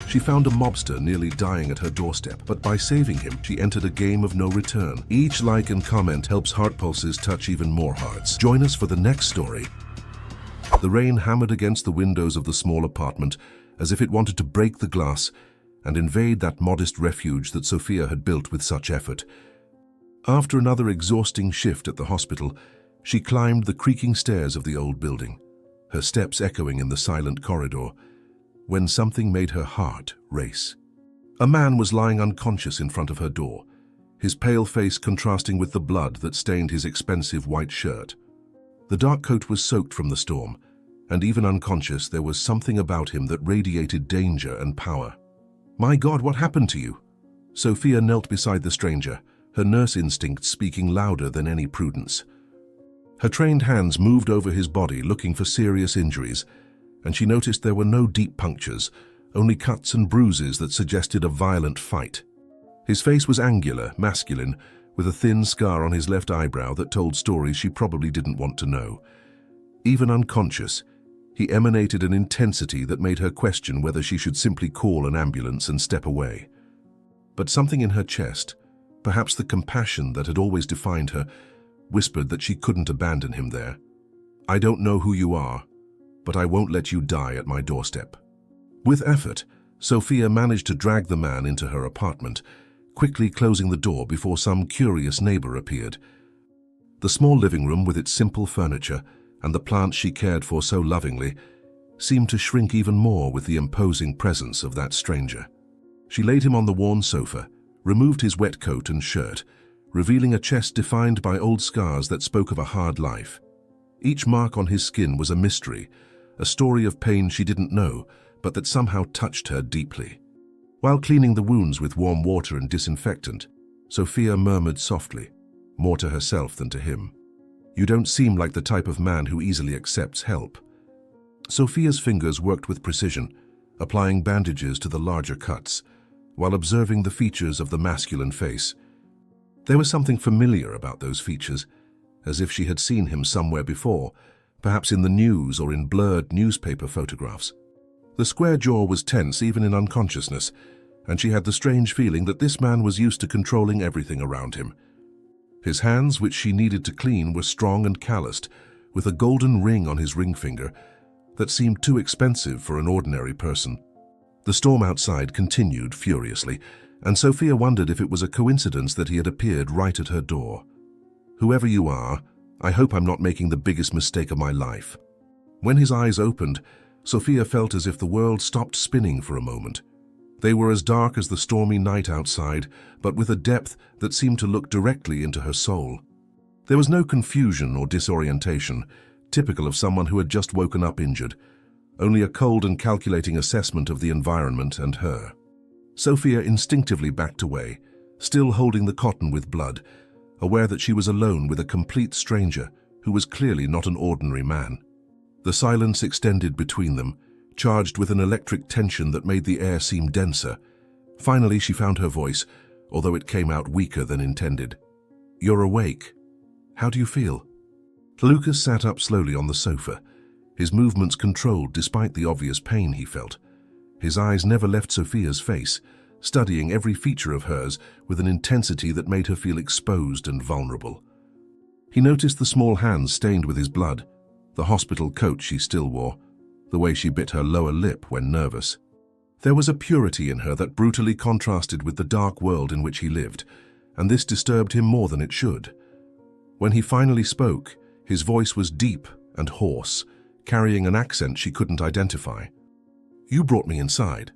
She found a mobster nearly dying at her doorstep, but by saving him, she entered a game of no return. Each like and comment helps Heart Pulses touch even more hearts. Join us for the next story. The rain hammered against the windows of the small apartment as if it wanted to break the glass and invade that modest refuge that Sophia had built with such effort. After another exhausting shift at the hospital, she climbed the creaking stairs of the old building, her steps echoing in the silent corridor, when something made her heart race. A man was lying unconscious in front of her door, his pale face contrasting with the blood that stained his expensive white shirt. The dark coat was soaked from the storm, and even unconscious, there was something about him that radiated danger and power. "My God, what happened to you?" Sophia knelt beside the stranger, her nurse instincts speaking louder than any prudence. Her trained hands moved over his body looking for serious injuries, and she noticed there were no deep punctures, only cuts and bruises that suggested a violent fight. His face was angular, masculine, with a thin scar on his left eyebrow that told stories she probably didn't want to know. Even unconscious, he emanated an intensity that made her question whether she should simply call an ambulance and step away. But something in her chest, perhaps the compassion that had always defined her, whispered that she couldn't abandon him there. "I don't know who you are, but I won't let you die at my doorstep." With effort, Sophia managed to drag the man into her apartment, quickly closing the door before some curious neighbor appeared. The small living room with its simple furniture and the plants she cared for so lovingly seemed to shrink even more with the imposing presence of that stranger. She laid him on the worn sofa, removed his wet coat and shirt, revealing a chest defined by old scars that spoke of a hard life. Each mark on his skin was a mystery, a story of pain she didn't know, but that somehow touched her deeply. While cleaning the wounds with warm water and disinfectant, Sophia murmured softly, more to herself than to him, "You don't seem like the type of man who easily accepts help." Sophia's fingers worked with precision, applying bandages to the larger cuts, while observing the features of the masculine face. There was something familiar about those features, as if she had seen him somewhere before, perhaps in the news or in blurred newspaper photographs. The square jaw was tense even in unconsciousness, and she had the strange feeling that this man was used to controlling everything around him. His hands, which she needed to clean, were strong and calloused, with a golden ring on his ring finger that seemed too expensive for an ordinary person. The storm outside continued furiously, and Sophia wondered if it was a coincidence that he had appeared right at her door. "Whoever you are, I hope I'm not making the biggest mistake of my life." When his eyes opened, Sophia felt as if the world stopped spinning for a moment. They were as dark as the stormy night outside, but with a depth that seemed to look directly into her soul. There was no confusion or disorientation, typical of someone who had just woken up injured, only a cold and calculating assessment of the environment and her. Sophia instinctively backed away, still holding the cotton with blood, aware that she was alone with a complete stranger who was clearly not an ordinary man. The silence extended between them, charged with an electric tension that made the air seem denser. Finally, she found her voice, although it came out weaker than intended. "You're awake. How do you feel?" Lucas sat up slowly on the sofa, his movements controlled despite the obvious pain he felt. His eyes never left Sophia's face, studying every feature of hers with an intensity that made her feel exposed and vulnerable. He noticed the small hands stained with his blood, the hospital coat she still wore, the way she bit her lower lip when nervous. There was a purity in her that brutally contrasted with the dark world in which he lived, and this disturbed him more than it should. When he finally spoke, his voice was deep and hoarse, carrying an accent she couldn't identify. "You brought me inside.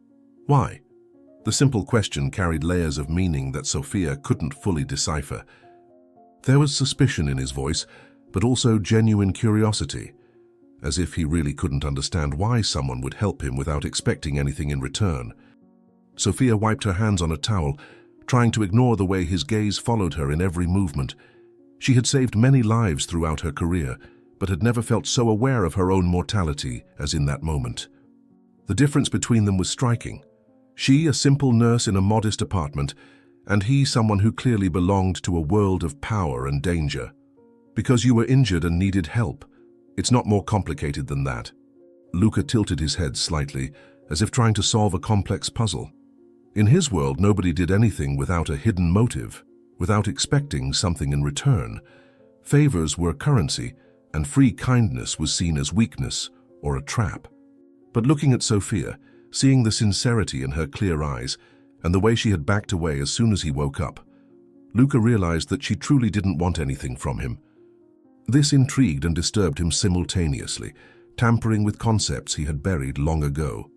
Why?" The simple question carried layers of meaning that Sophia couldn't fully decipher. There was suspicion in his voice, but also genuine curiosity, as if he really couldn't understand why someone would help him without expecting anything in return. Sophia wiped her hands on a towel, trying to ignore the way his gaze followed her in every movement. She had saved many lives throughout her career, but had never felt so aware of her own mortality as in that moment. The difference between them was striking. She, a simple nurse in a modest apartment, and he, someone who clearly belonged to a world of power and danger. Because you were injured and needed help. It's not more complicated than that. Luca tilted his head slightly, as if trying to solve a complex puzzle. In his world, nobody did anything without a hidden motive, without expecting something in return. Favors were currency, and free kindness was seen as weakness or a trap. But looking at Sophia, seeing the sincerity in her clear eyes, and the way she had backed away as soon as he woke up, Luca realized that she truly didn't want anything from him. This intrigued and disturbed him simultaneously, tampering with concepts he had buried long ago.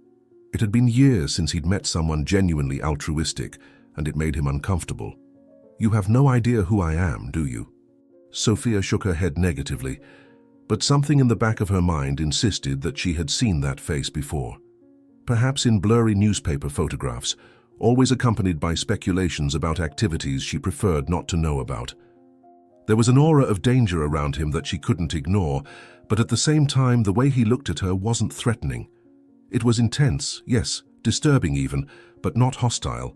It had been years since he'd met someone genuinely altruistic, and it made him uncomfortable. "You have no idea who I am, do you?" Sophia shook her head negatively, but something in the back of her mind insisted that she had seen that face before. Perhaps in blurry newspaper photographs, always accompanied by speculations about activities she preferred not to know about. There was an aura of danger around him that she couldn't ignore, but at the same time, the way he looked at her wasn't threatening. It was intense, yes, disturbing even, but not hostile.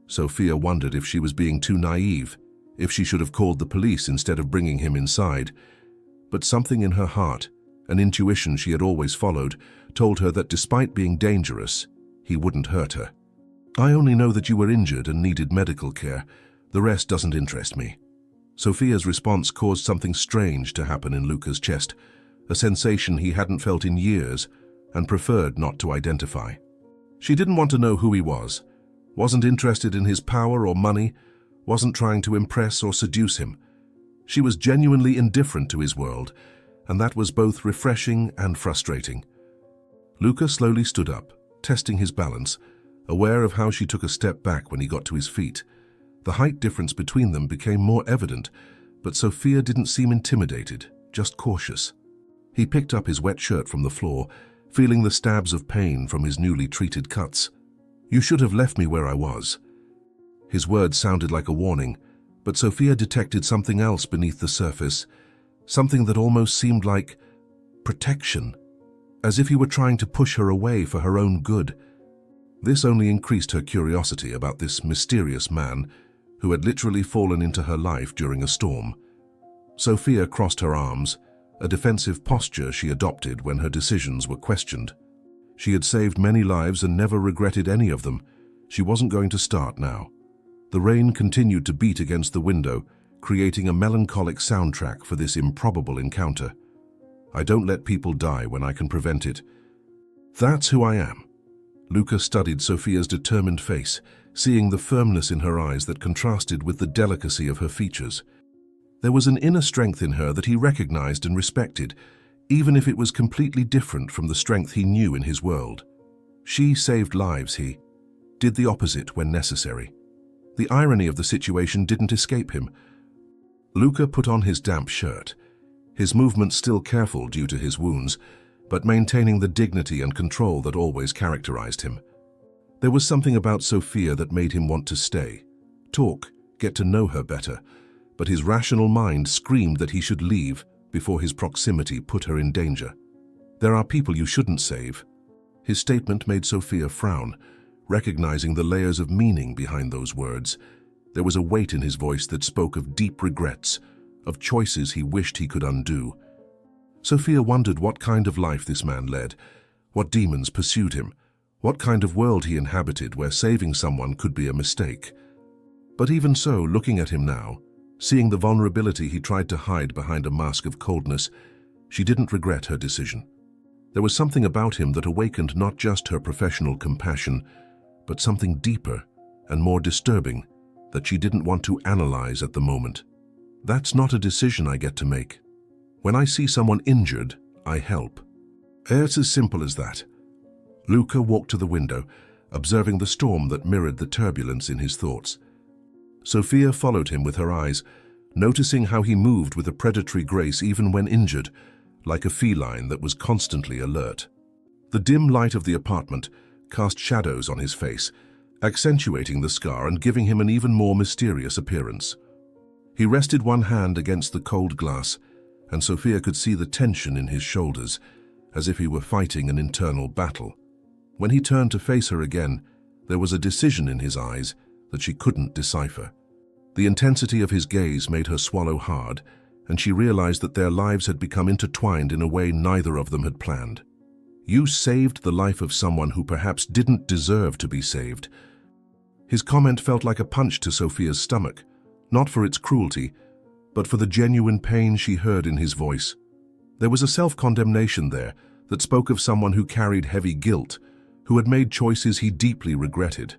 Sophia wondered if she was being too naive, if she should have called the police instead of bringing him inside. But something in her heart, an intuition she had always followed, told her that despite being dangerous, he wouldn't hurt her. "I only know that you were injured and needed medical care. The rest doesn't interest me." Sophia's response caused something strange to happen in Luca's chest, a sensation he hadn't felt in years and preferred not to identify. She didn't want to know who he was, wasn't interested in his power or money, wasn't trying to impress or seduce him. She was genuinely indifferent to his world, and that was both refreshing and frustrating. Luca slowly stood up, testing his balance, aware of how she took a step back when he got to his feet. The height difference between them became more evident, but Sophia didn't seem intimidated, just cautious. He picked up his wet shirt from the floor, feeling the stabs of pain from his newly treated cuts. "You should have left me where I was." His words sounded like a warning, but Sophia detected something else beneath the surface, something that almost seemed like protection, as if he were trying to push her away for her own good. This only increased her curiosity about this mysterious man who had literally fallen into her life during a storm. Sophia crossed her arms, a defensive posture she adopted when her decisions were questioned. She had saved many lives and never regretted any of them. She wasn't going to start now. The rain continued to beat against the window, creating a melancholic soundtrack for this improbable encounter. "I don't let people die when I can prevent it. That's who I am." Luca studied Sophia's determined face, seeing the firmness in her eyes that contrasted with the delicacy of her features. There was an inner strength in her that he recognized and respected, even if it was completely different from the strength he knew in his world. She saved lives, he did the opposite when necessary. The irony of the situation didn't escape him. Luca put on his damp shirt, his movements still careful due to his wounds, but maintaining the dignity and control that always characterized him. There was something about Sophia that made him want to stay, talk, get to know her better, but his rational mind screamed that he should leave before his proximity put her in danger. "There are people you shouldn't save." His statement made Sophia frown, recognizing the layers of meaning behind those words. There was a weight in his voice that spoke of deep regrets, of choices he wished he could undo. Sophia wondered what kind of life this man led, what demons pursued him, what kind of world he inhabited where saving someone could be a mistake. But even so, looking at him now, seeing the vulnerability he tried to hide behind a mask of coldness, she didn't regret her decision. There was something about him that awakened not just her professional compassion, but something deeper and more disturbing that she didn't want to analyze at the moment. "That's not a decision I get to make. When I see someone injured, I help. It's as simple as that." Luca walked to the window, observing the storm that mirrored the turbulence in his thoughts. Sophia followed him with her eyes, noticing how he moved with a predatory grace even when injured, like a feline that was constantly alert. The dim light of the apartment cast shadows on his face, accentuating the scar and giving him an even more mysterious appearance. He rested one hand against the cold glass, and Sophia could see the tension in his shoulders, as if he were fighting an internal battle. When he turned to face her again, there was a decision in his eyes that she couldn't decipher. The intensity of his gaze made her swallow hard, and she realized that their lives had become intertwined in a way neither of them had planned. You saved the life of someone who perhaps didn't deserve to be saved. His comment felt like a punch to Sophia's stomach, not for its cruelty, but for the genuine pain she heard in his voice. There was a self-condemnation there that spoke of someone who carried heavy guilt, who had made choices he deeply regretted.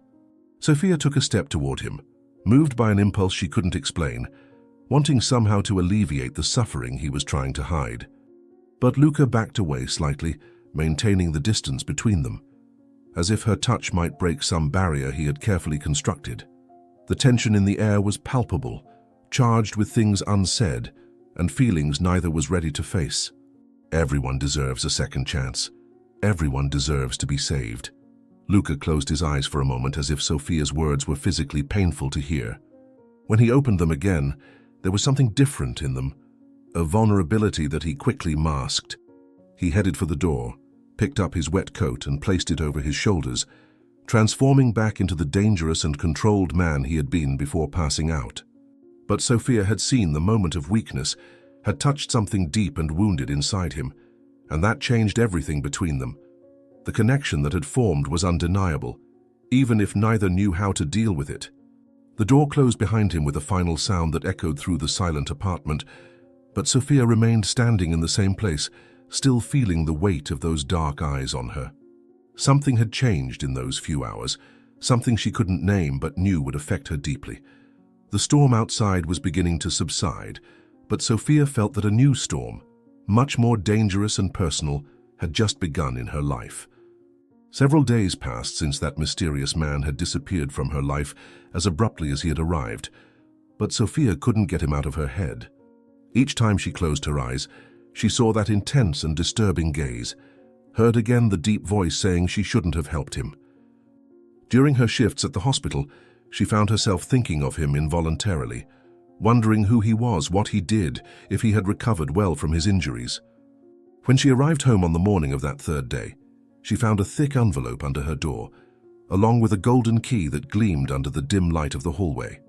Sophia took a step toward him, moved by an impulse she couldn't explain, wanting somehow to alleviate the suffering he was trying to hide. But Luca backed away slightly, maintaining the distance between them, as if her touch might break some barrier he had carefully constructed. The tension in the air was palpable, charged with things unsaid and feelings neither was ready to face. Everyone deserves a second chance. Everyone deserves to be saved. Luca closed his eyes for a moment as if Sophia's words were physically painful to hear. When he opened them again, there was something different in them, a vulnerability that he quickly masked. He headed for the door, picked up his wet coat and placed it over his shoulders, transforming back into the dangerous and controlled man he had been before passing out. But Sophia had seen the moment of weakness, had touched something deep and wounded inside him, and that changed everything between them. The connection that had formed was undeniable, even if neither knew how to deal with it. The door closed behind him with a final sound that echoed through the silent apartment, but Sophia remained standing in the same place, still feeling the weight of those dark eyes on her. Something had changed in those few hours, something she couldn't name but knew would affect her deeply. The storm outside was beginning to subside, but Sophia felt that a new storm, much more dangerous and personal, had just begun in her life. Several days passed since that mysterious man had disappeared from her life as abruptly as he had arrived, but Sophia couldn't get him out of her head. Each time she closed her eyes, she saw that intense and disturbing gaze, heard again the deep voice saying she shouldn't have helped him. During her shifts at the hospital, she found herself thinking of him involuntarily, wondering who he was, what he did, if he had recovered well from his injuries. When she arrived home on the morning of that third day, she found a thick envelope under her door, along with a golden key that gleamed under the dim light of the hallway.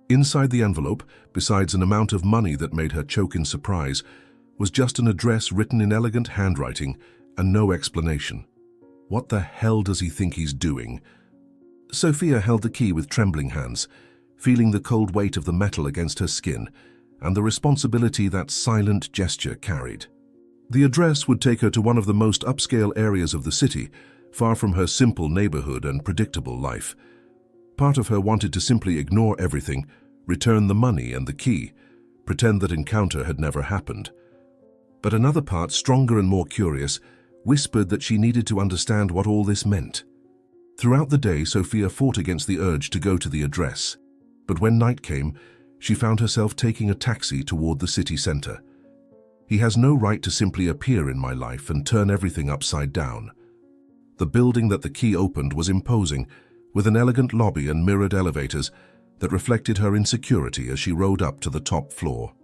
Inside the envelope, besides an amount of money that made her choke in surprise, was just an address written in elegant handwriting and no explanation. What the hell does he think he's doing? Sophia held the key with trembling hands, feeling the cold weight of the metal against her skin and the responsibility that silent gesture carried. The address would take her to one of the most upscale areas of the city, far from her simple neighborhood and predictable life. Part of her wanted to simply ignore everything, return the money and the key, pretend that encounter had never happened. But another part, stronger and more curious, whispered that she needed to understand what all this meant. Throughout the day, Sophia fought against the urge to go to the address, but when night came, she found herself taking a taxi toward the city center. He has no right to simply appear in my life and turn everything upside down. The building that the key opened was imposing, with an elegant lobby and mirrored elevators that reflected her insecurity as she rode up to the top floor.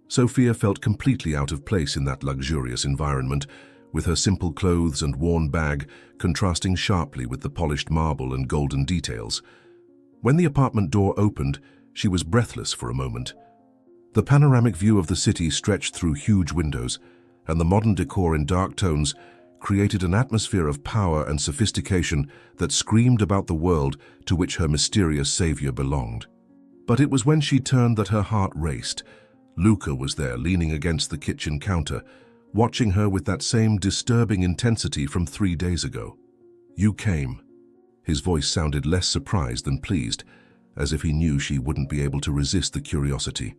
Sophia felt completely out of place in that luxurious environment, with her simple clothes and worn bag contrasting sharply with the polished marble and golden details. When the apartment door opened, she was breathless for a moment. The panoramic view of the city stretched through huge windows, and the modern decor in dark tones created an atmosphere of power and sophistication that screamed about the world to which her mysterious savior belonged. But it was when she turned that her heart raced. Luca was there, leaning against the kitchen counter, watching her with that same disturbing intensity from 3 days ago. "You came." His voice sounded less surprised than pleased, as if he knew she wouldn't be able to resist the curiosity.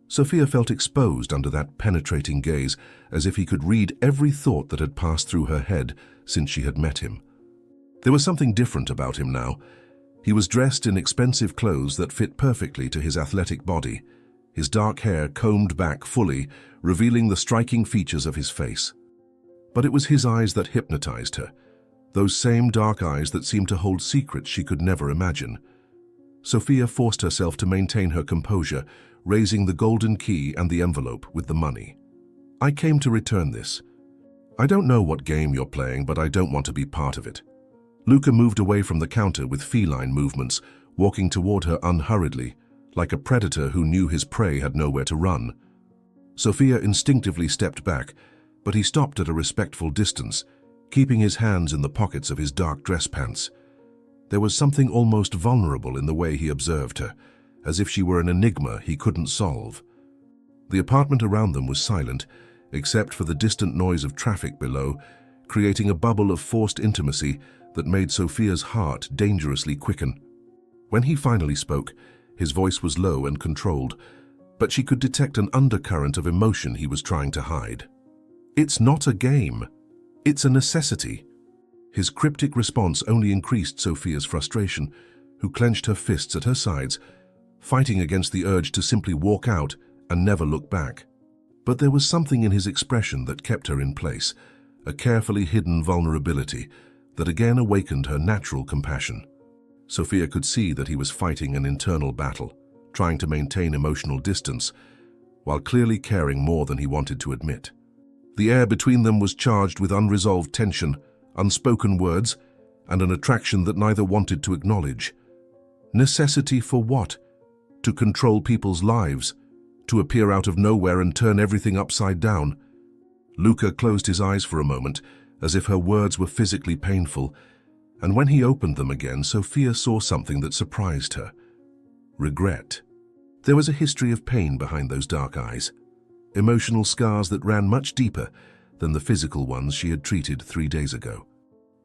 Sophia felt exposed under that penetrating gaze, as if he could read every thought that had passed through her head since she had met him. There was something different about him now. He was dressed in expensive clothes that fit perfectly to his athletic body, his dark hair combed back fully, revealing the striking features of his face. But it was his eyes that hypnotized her, those same dark eyes that seemed to hold secrets she could never imagine. Sophia forced herself to maintain her composure, raising the golden key and the envelope with the money. "I came to return this. I don't know what game you're playing, but I don't want to be part of it." Luca moved away from the counter with feline movements, walking toward her unhurriedly, like a predator who knew his prey had nowhere to run. Sophia instinctively stepped back, but he stopped at a respectful distance, keeping his hands in the pockets of his dark dress pants. There was something almost vulnerable in the way he observed her, as if she were an enigma he couldn't solve. The apartment around them was silent, except for the distant noise of traffic below, creating a bubble of forced intimacy that made Sophia's heart dangerously quicken. When he finally spoke, his voice was low and controlled, but she could detect an undercurrent of emotion he was trying to hide. "It's not a game. It's a necessity." His cryptic response only increased Sophia's frustration, who clenched her fists at her sides, fighting against the urge to simply walk out and never look back. But there was something in his expression that kept her in place, a carefully hidden vulnerability that again awakened her natural compassion. Sophia could see that he was fighting an internal battle, trying to maintain emotional distance, while clearly caring more than he wanted to admit. The air between them was charged with unresolved tension, unspoken words, and an attraction that neither wanted to acknowledge. Necessity for what? To control people's lives? To appear out of nowhere and turn everything upside down? Luca closed his eyes for a moment, as if her words were physically painful, and when he opened them again, Sophia saw something that surprised her. Regret. There was a history of pain behind those dark eyes, emotional scars that ran much deeper than the physical ones she had treated 3 days ago.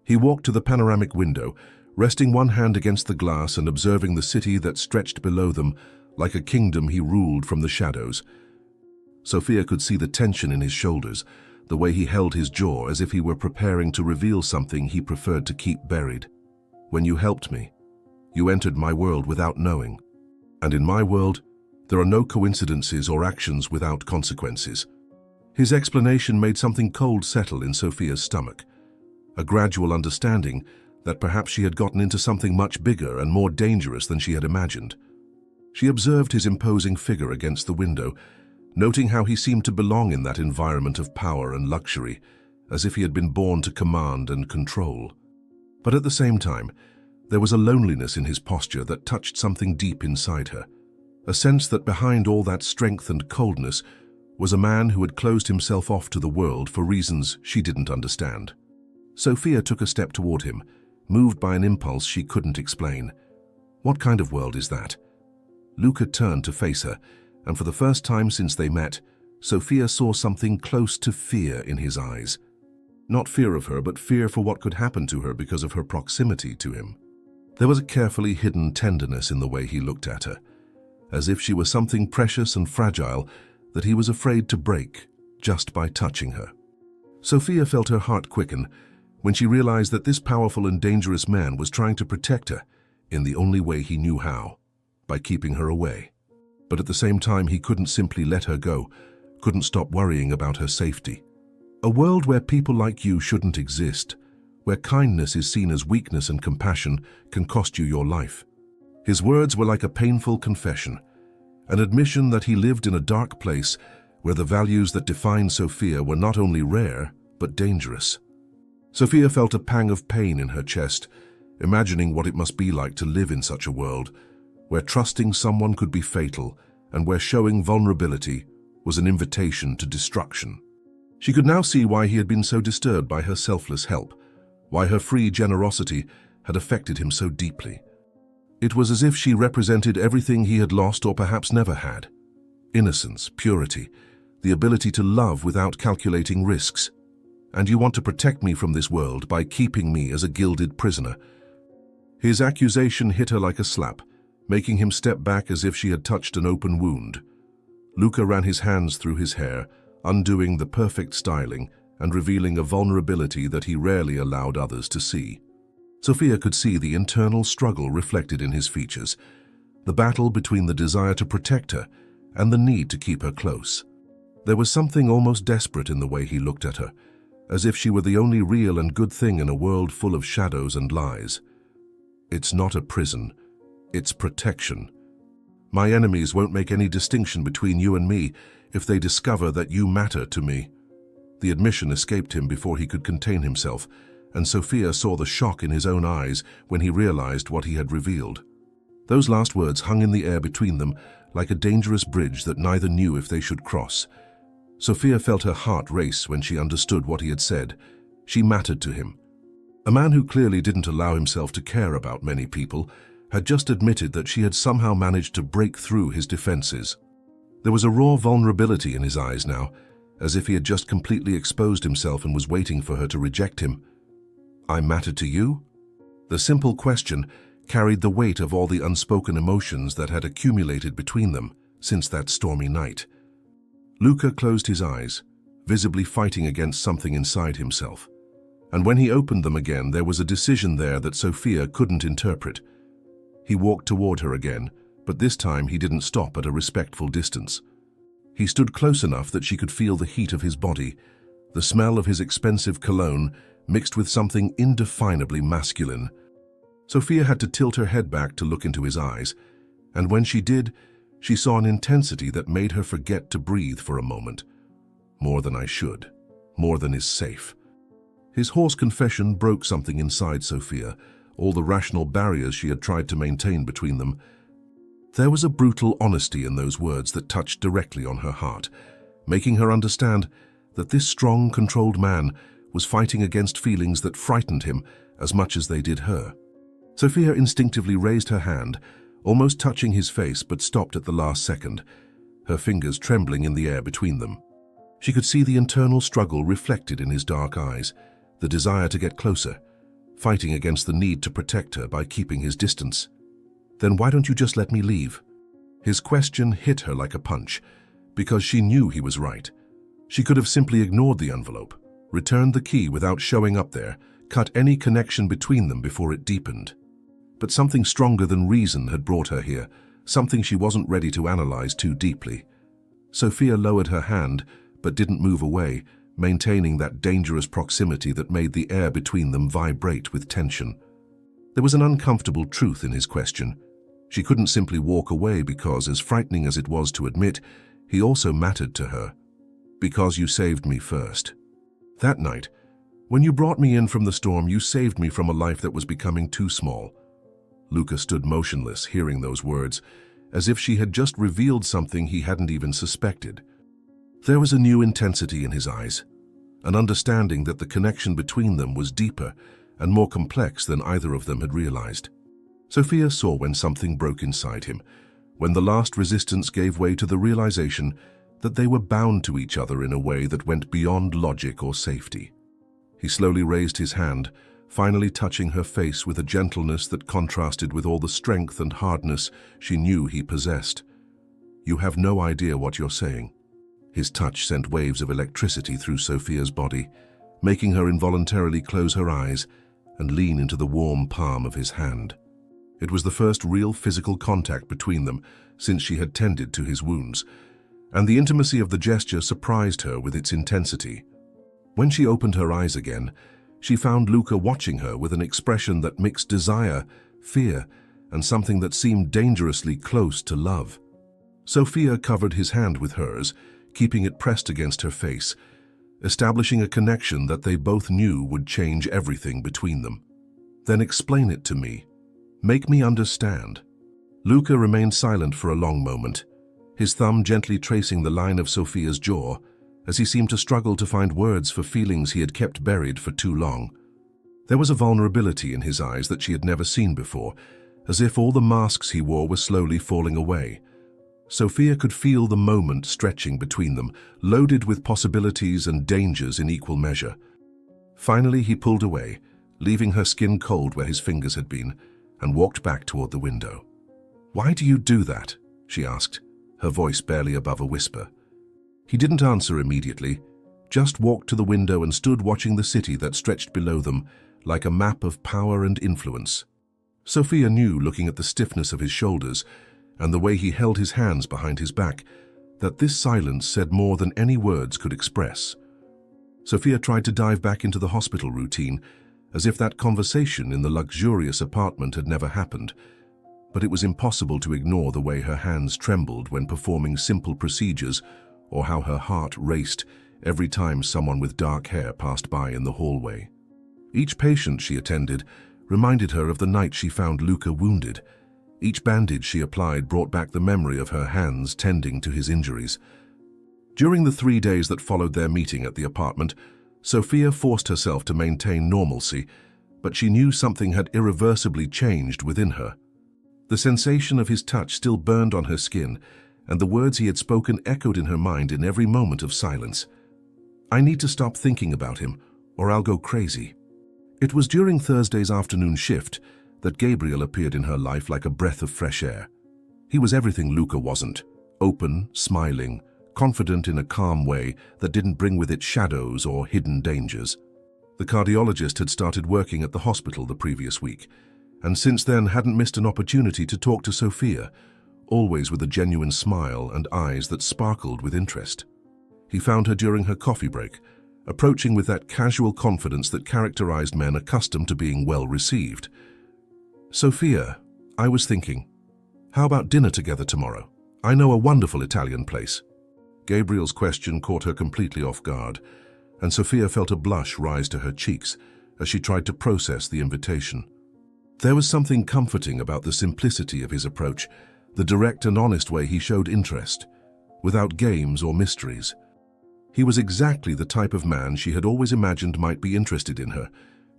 He walked to the panoramic window, resting one hand against the glass and observing the city that stretched below them like a kingdom he ruled from the shadows. Sophia could see the tension in his shoulders, the way he held his jaw as if he were preparing to reveal something he preferred to keep buried. "When you helped me, you entered my world without knowing. And in my world, there are no coincidences or actions without consequences." His explanation made something cold settle in Sophia's stomach, a gradual understanding that perhaps she had gotten into something much bigger and more dangerous than she had imagined. She observed his imposing figure against the window, noting how he seemed to belong in that environment of power and luxury, as if he had been born to command and control. But at the same time, there was a loneliness in his posture that touched something deep inside her, a sense that behind all that strength and coldness was a man who had closed himself off to the world for reasons she didn't understand. Sophia took a step toward him, moved by an impulse she couldn't explain. "What kind of world is that?" Luca turned to face her, and for the first time since they met, Sophia saw something close to fear in his eyes. Not fear of her, but fear for what could happen to her because of her proximity to him. There was a carefully hidden tenderness in the way he looked at her, as if she were something precious and fragile that he was afraid to break just by touching her. Sophia felt her heart quicken when she realized that this powerful and dangerous man was trying to protect her in the only way he knew how, by keeping her away. But at the same time, he couldn't simply let her go, couldn't stop worrying about her safety. A world where people like you shouldn't exist, where kindness is seen as weakness and compassion can cost you your life. His words were like a painful confession, an admission that he lived in a dark place where the values that defined Sophia were not only rare, but dangerous. Sophia felt a pang of pain in her chest, imagining what it must be like to live in such a world, where trusting someone could be fatal and where showing vulnerability was an invitation to destruction. She could now see why he had been so disturbed by her selfless help, why her free generosity had affected him so deeply. It was as if she represented everything he had lost or perhaps never had. Innocence, purity, the ability to love without calculating risks. "And you want to protect me from this world by keeping me as a gilded prisoner." His accusation hit her like a slap, making him step back as if she had touched an open wound. Luca ran his hands through his hair, undoing the perfect styling and revealing a vulnerability that he rarely allowed others to see. Sophia could see the internal struggle reflected in his features, the battle between the desire to protect her and the need to keep her close. There was something almost desperate in the way he looked at her, as if she were the only real and good thing in a world full of shadows and lies. "It's not a prison. It's protection. My enemies won't make any distinction between you and me if they discover that you matter to me." The admission escaped him before he could contain himself, and Sophia saw the shock in his own eyes when he realized what he had revealed. Those last words hung in the air between them like a dangerous bridge that neither knew if they should cross. Sophia felt her heart race when she understood what he had said, She mattered to him. A man who clearly didn't allow himself to care about many people had just admitted that she had somehow managed to break through his defenses. There was a raw vulnerability in his eyes now, as if he had just completely exposed himself and was waiting for her to reject him. "I mattered to you?" The simple question carried the weight of all the unspoken emotions that had accumulated between them since that stormy night. Luca closed his eyes, visibly fighting against something inside himself. And when he opened them again, there was a decision there that Sophia couldn't interpret. He walked toward her again, but this time he didn't stop at a respectful distance. He stood close enough that she could feel the heat of his body, the smell of his expensive cologne mixed with something indefinably masculine. Sophia had to tilt her head back to look into his eyes, and when she did, she saw an intensity that made her forget to breathe for a moment. "More than I should. More than is safe." His hoarse confession broke something inside Sophia, all the rational barriers she had tried to maintain between them. There was a brutal honesty in those words that touched directly on her heart, making her understand that this strong, controlled man was fighting against feelings that frightened him as much as they did her. Sophia instinctively raised her hand, almost touching his face, but stopped at the last second, her fingers trembling in the air between them. She could see the internal struggle reflected in his dark eyes, the desire to get closer, fighting against the need to protect her by keeping his distance. "Then why don't you just let me leave?" His question hit her like a punch, because she knew he was right. She could have simply ignored the envelope, returned the key without showing up there, cut any connection between them before it deepened. But something stronger than reason had brought her here, something she wasn't ready to analyze too deeply. Sophia lowered her hand, but didn't move away, maintaining that dangerous proximity that made the air between them vibrate with tension. There was an uncomfortable truth in his question. She couldn't simply walk away because, as frightening as it was to admit, he also mattered to her. "Because you saved me first. That night, when you brought me in from the storm, you saved me from a life that was becoming too small." Luca stood motionless, hearing those words, as if she had just revealed something he hadn't even suspected. There was a new intensity in his eyes, an understanding that the connection between them was deeper and more complex than either of them had realized. Sophia saw when something broke inside him, when the last resistance gave way to the realization that they were bound to each other in a way that went beyond logic or safety. He slowly raised his hand, finally touching her face with a gentleness that contrasted with all the strength and hardness she knew he possessed. "You have no idea what you're saying." His touch sent waves of electricity through Sophia's body, making her involuntarily close her eyes and lean into the warm palm of his hand. It was the first real physical contact between them since she had tended to his wounds, and the intimacy of the gesture surprised her with its intensity. When she opened her eyes again, she found Luca watching her with an expression that mixed desire, fear, and something that seemed dangerously close to love. Sophia covered his hand with hers, keeping it pressed against her face, establishing a connection that they both knew would change everything between them. "Then explain it to me. Make me understand." Luca remained silent for a long moment, his thumb gently tracing the line of Sophia's jaw, as he seemed to struggle to find words for feelings he had kept buried for too long. There was a vulnerability in his eyes that she had never seen before, as if all the masks he wore were slowly falling away. Sophia could feel the moment stretching between them, loaded with possibilities and dangers in equal measure. Finally, he pulled away, leaving her skin cold where his fingers had been, and walked back toward the window. "Why do you do that?" she asked, her voice barely above a whisper. He didn't answer immediately, just walked to the window and stood watching the city that stretched below them like a map of power and influence. Sophia knew, looking at the stiffness of his shoulders and the way he held his hands behind his back, that this silence said more than any words could express. Sophia tried to dive back into the hospital routine, as if that conversation in the luxurious apartment had never happened, but it was impossible to ignore the way her hands trembled when performing simple procedures, or how her heart raced every time someone with dark hair passed by in the hallway. Each patient she attended reminded her of the night she found Luca wounded. Each bandage she applied brought back the memory of her hands tending to his injuries. During the 3 days that followed their meeting at the apartment, Sophia forced herself to maintain normalcy, but she knew something had irreversibly changed within her. The sensation of his touch still burned on her skin, and the words he had spoken echoed in her mind in every moment of silence. "I need to stop thinking about him, or I'll go crazy." It was during Thursday's afternoon shift that Gabriel appeared in her life like a breath of fresh air. He was everything Luca wasn't: open, smiling, confident in a calm way that didn't bring with it shadows or hidden dangers. The cardiologist had started working at the hospital the previous week, and since then hadn't missed an opportunity to talk to Sophia, always with a genuine smile and eyes that sparkled with interest. He found her during her coffee break, approaching with that casual confidence that characterized men accustomed to being well received. "Sophia, I was thinking, how about dinner together tomorrow? I know a wonderful Italian place." Gabriel's question caught her completely off guard, and Sophia felt a blush rise to her cheeks as she tried to process the invitation. There was something comforting about the simplicity of his approach, the direct and honest way he showed interest, without games or mysteries. He was exactly the type of man she had always imagined might be interested in her: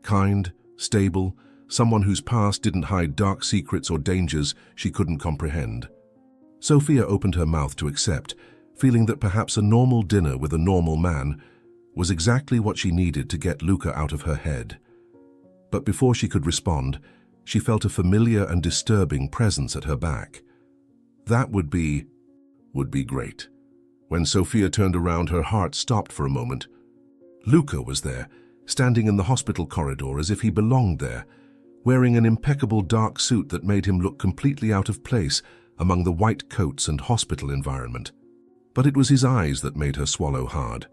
kind, stable, someone whose past didn't hide dark secrets or dangers she couldn't comprehend. Sophia opened her mouth to accept, feeling that perhaps a normal dinner with a normal man was exactly what she needed to get Luca out of her head. But before she could respond, she felt a familiar and disturbing presence at her back. That would be great. When Sophia turned around, her heart stopped for a moment. Luca was there, standing in the hospital corridor as if he belonged there, wearing an impeccable dark suit that made him look completely out of place among the white coats and hospital environment. But it was his eyes that made her swallow hard.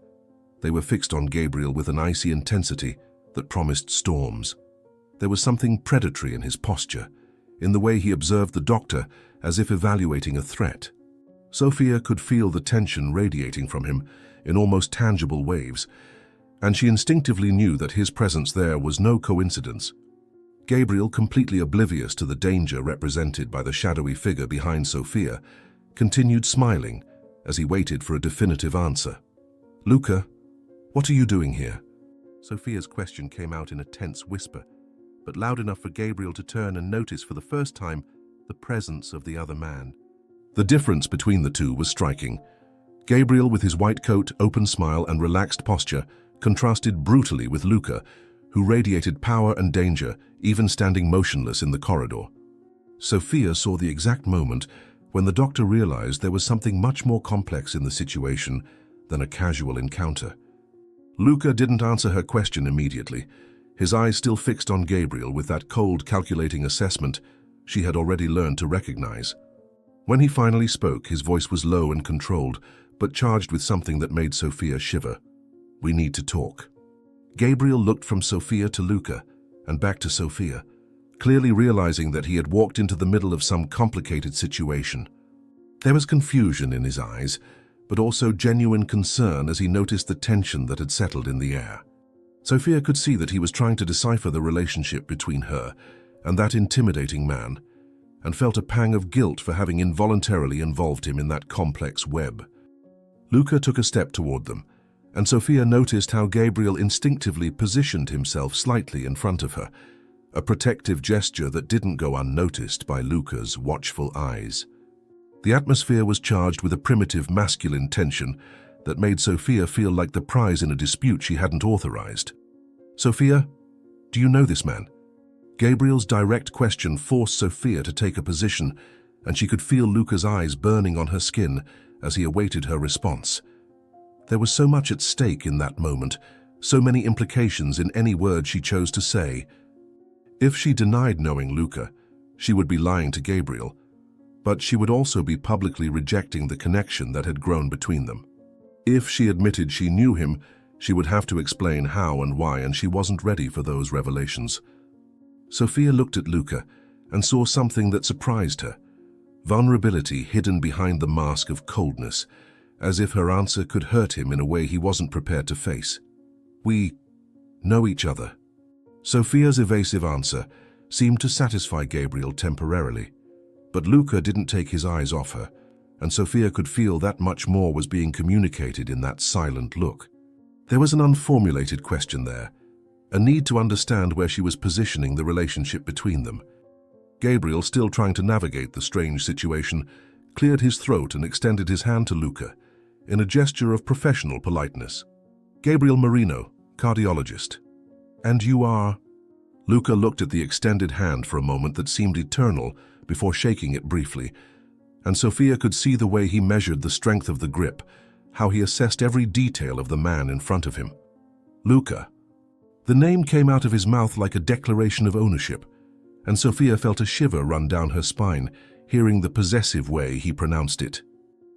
They were fixed on Gabriel with an icy intensity that promised storms. There was something predatory in his posture, in the way he observed the doctor as if evaluating a threat. Sophia could feel the tension radiating from him in almost tangible waves, and she instinctively knew that his presence there was no coincidence. Gabriel, completely oblivious to the danger represented by the shadowy figure behind Sophia, continued smiling as he waited for a definitive answer. "Luca, what are you doing here?" Sophia's question came out in a tense whisper, but loud enough for Gabriel to turn and notice for the first time the presence of the other man. The difference between the two was striking. Gabriel, with his white coat, open smile, and relaxed posture, contrasted brutally with Luca, who radiated power and danger, even standing motionless in the corridor. Sophia saw the exact moment when the doctor realized there was something much more complex in the situation than a casual encounter. Luca didn't answer her question immediately, his eyes still fixed on Gabriel with that cold, calculating assessment she had already learned to recognize. When he finally spoke, his voice was low and controlled, but charged with something that made Sophia shiver. "We need to talk." Gabriel looked from Sophia to Luca and back to Sophia, clearly realizing that he had walked into the middle of some complicated situation. There was confusion in his eyes, but also genuine concern as he noticed the tension that had settled in the air. Sophia could see that he was trying to decipher the relationship between her and that intimidating man, and felt a pang of guilt for having involuntarily involved him in that complex web. Luca took a step toward them, and Sophia noticed how Gabriel instinctively positioned himself slightly in front of her, a protective gesture that didn't go unnoticed by Luca's watchful eyes. The atmosphere was charged with a primitive masculine tension that made Sophia feel like the prize in a dispute she hadn't authorized. "Sophia, do you know this man?" Gabriel's direct question forced Sophia to take a position, and she could feel Luca's eyes burning on her skin as he awaited her response. There was so much at stake in that moment, so many implications in any word she chose to say. If she denied knowing Luca, she would be lying to Gabriel, but she would also be publicly rejecting the connection that had grown between them. If she admitted she knew him, she would have to explain how and why, and she wasn't ready for those revelations. Sophia looked at Luca and saw something that surprised her: vulnerability hidden behind the mask of coldness, as if her answer could hurt him in a way he wasn't prepared to face. "We know each other." Sophia's evasive answer seemed to satisfy Gabriel temporarily, but Luca didn't take his eyes off her, and Sophia could feel that much more was being communicated in that silent look. There was an unformulated question there, a need to understand where she was positioning the relationship between them. Gabriel, still trying to navigate the strange situation, cleared his throat and extended his hand to Luca in a gesture of professional politeness. "Gabriel Marino, cardiologist. And you are?" Luca looked at the extended hand for a moment that seemed eternal before shaking it briefly, and Sophia could see the way he measured the strength of the grip, how he assessed every detail of the man in front of him. "Luca." The name came out of his mouth like a declaration of ownership, and Sophia felt a shiver run down her spine, hearing the possessive way he pronounced it.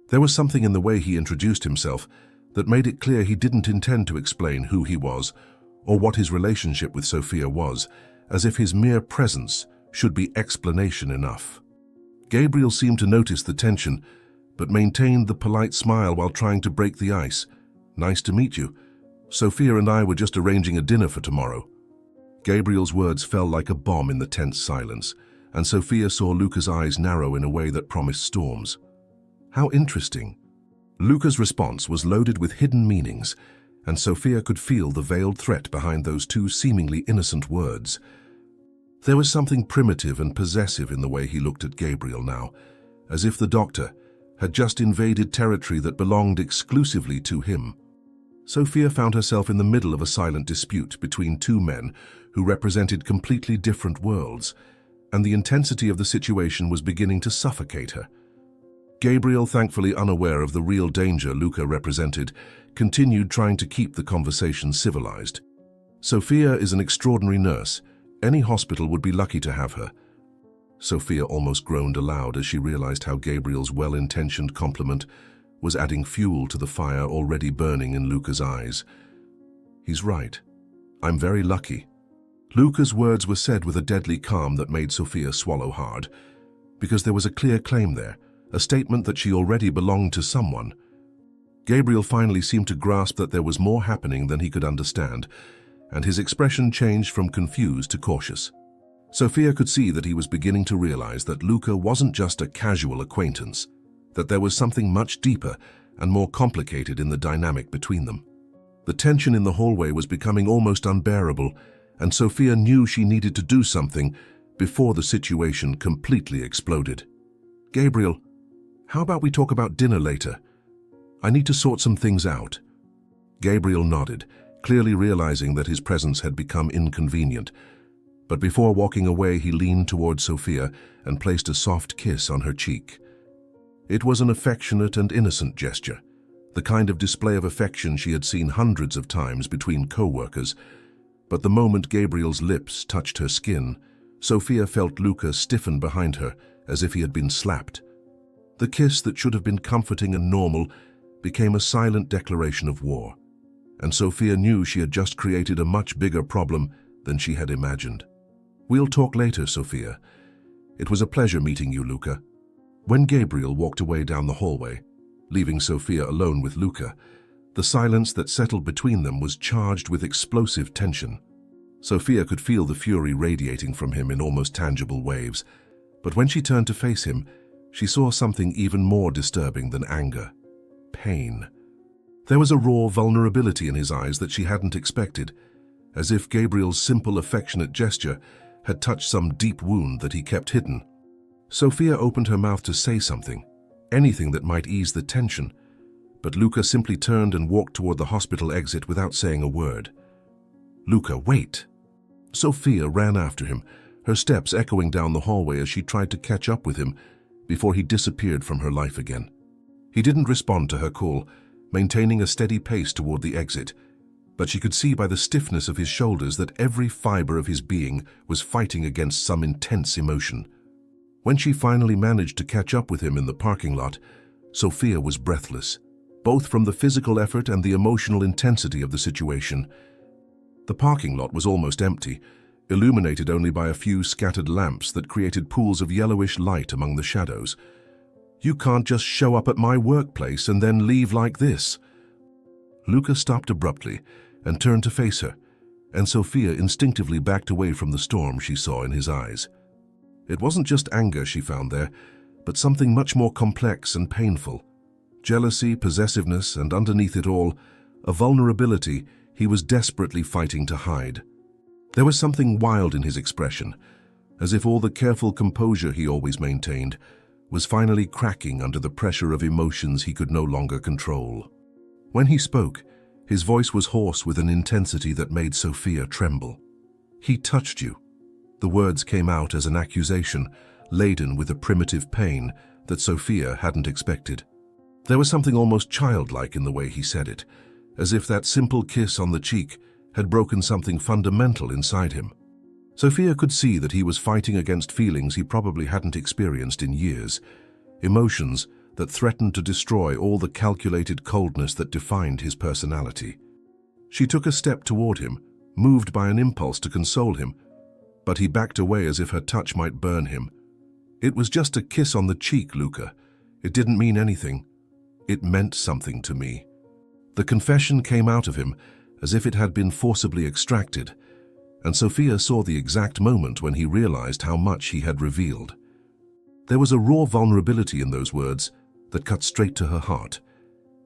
There was something in the way he introduced himself that made it clear he didn't intend to explain who he was or what his relationship with Sophia was, as if his mere presence should be explanation enough. Gabriel seemed to notice the tension, but maintained the polite smile while trying to break the ice. "Nice to meet you. Sophia and I were just arranging a dinner for tomorrow." Gabriel's words fell like a bomb in the tense silence, and Sophia saw Luca's eyes narrow in a way that promised storms. How interesting. Luca's response was loaded with hidden meanings, and Sophia could feel the veiled threat behind those two seemingly innocent words. There was something primitive and possessive in the way he looked at Gabriel now, as if the doctor had just invaded territory that belonged exclusively to him. Sophia found herself in the middle of a silent dispute between two men who represented completely different worlds, and the intensity of the situation was beginning to suffocate her. Gabriel, thankfully unaware of the real danger Luca represented, continued trying to keep the conversation civilized. "Sophia is an extraordinary nurse. Any hospital would be lucky to have her." Sophia almost groaned aloud as she realized how Gabriel's well-intentioned compliment was adding fuel to the fire already burning in Luca's eyes. "He's right. I'm very lucky." Luca's words were said with a deadly calm that made Sophia swallow hard, because there was a clear claim there, a statement that she already belonged to someone. Gabriel finally seemed to grasp that there was more happening than he could understand, and his expression changed from confused to cautious. Sophia could see that he was beginning to realize that Luca wasn't just a casual acquaintance, that there was something much deeper and more complicated in the dynamic between them. The tension in the hallway was becoming almost unbearable, and Sophia knew she needed to do something before the situation completely exploded. "Gabriel, how about we talk about dinner later? I need to sort some things out." Gabriel nodded, clearly realizing that his presence had become inconvenient. But before walking away, he leaned toward Sophia and placed a soft kiss on her cheek. It was an affectionate and innocent gesture, the kind of display of affection she had seen hundreds of times between co-workers. But the moment Gabriel's lips touched her skin, Sophia felt Luca stiffen behind her as if he had been slapped. The kiss that should have been comforting and normal became a silent declaration of war, and Sophia knew she had just created a much bigger problem than she had imagined. "We'll talk later, Sophia. It was a pleasure meeting you, Luca." When Gabriel walked away down the hallway, leaving Sophia alone with Luca, the silence that settled between them was charged with explosive tension. Sophia could feel the fury radiating from him in almost tangible waves, but when she turned to face him, she saw something even more disturbing than anger: pain. There was a raw vulnerability in his eyes that she hadn't expected, as if Gabriel's simple, affectionate gesture had touched some deep wound that he kept hidden. Sophia opened her mouth to say something, anything that might ease the tension, but Luca simply turned and walked toward the hospital exit without saying a word. "Luca, wait!" Sophia ran after him, her steps echoing down the hallway as she tried to catch up with him before he disappeared from her life again. He didn't respond to her call, maintaining a steady pace toward the exit, but she could see by the stiffness of his shoulders that every fiber of his being was fighting against some intense emotion. When she finally managed to catch up with him in the parking lot, Sophia was breathless, both from the physical effort and the emotional intensity of the situation. The parking lot was almost empty, illuminated only by a few scattered lamps that created pools of yellowish light among the shadows. "You can't just show up at my workplace and then leave like this." Luca stopped abruptly and turned to face her, and Sophia instinctively backed away from the storm she saw in his eyes. It wasn't just anger she found there, but something much more complex and painful. Jealousy, possessiveness, and underneath it all, a vulnerability he was desperately fighting to hide. There was something wild in his expression, as if all the careful composure he always maintained was finally cracking under the pressure of emotions he could no longer control. When he spoke, his voice was hoarse with an intensity that made Sophia tremble. "He touched you." The words came out as an accusation, laden with a primitive pain that Sophia hadn't expected. There was something almost childlike in the way he said it, as if that simple kiss on the cheek had broken something fundamental inside him. Sophia could see that he was fighting against feelings he probably hadn't experienced in years, emotions that threatened to destroy all the calculated coldness that defined his personality. She took a step toward him, moved by an impulse to console him, but he backed away as if her touch might burn him. "It was just a kiss on the cheek, Luca. It didn't mean anything. It meant something to me." The confession came out of him as if it had been forcibly extracted, and Sophia saw the exact moment when he realized how much he had revealed. There was a raw vulnerability in those words that cut straight to her heart,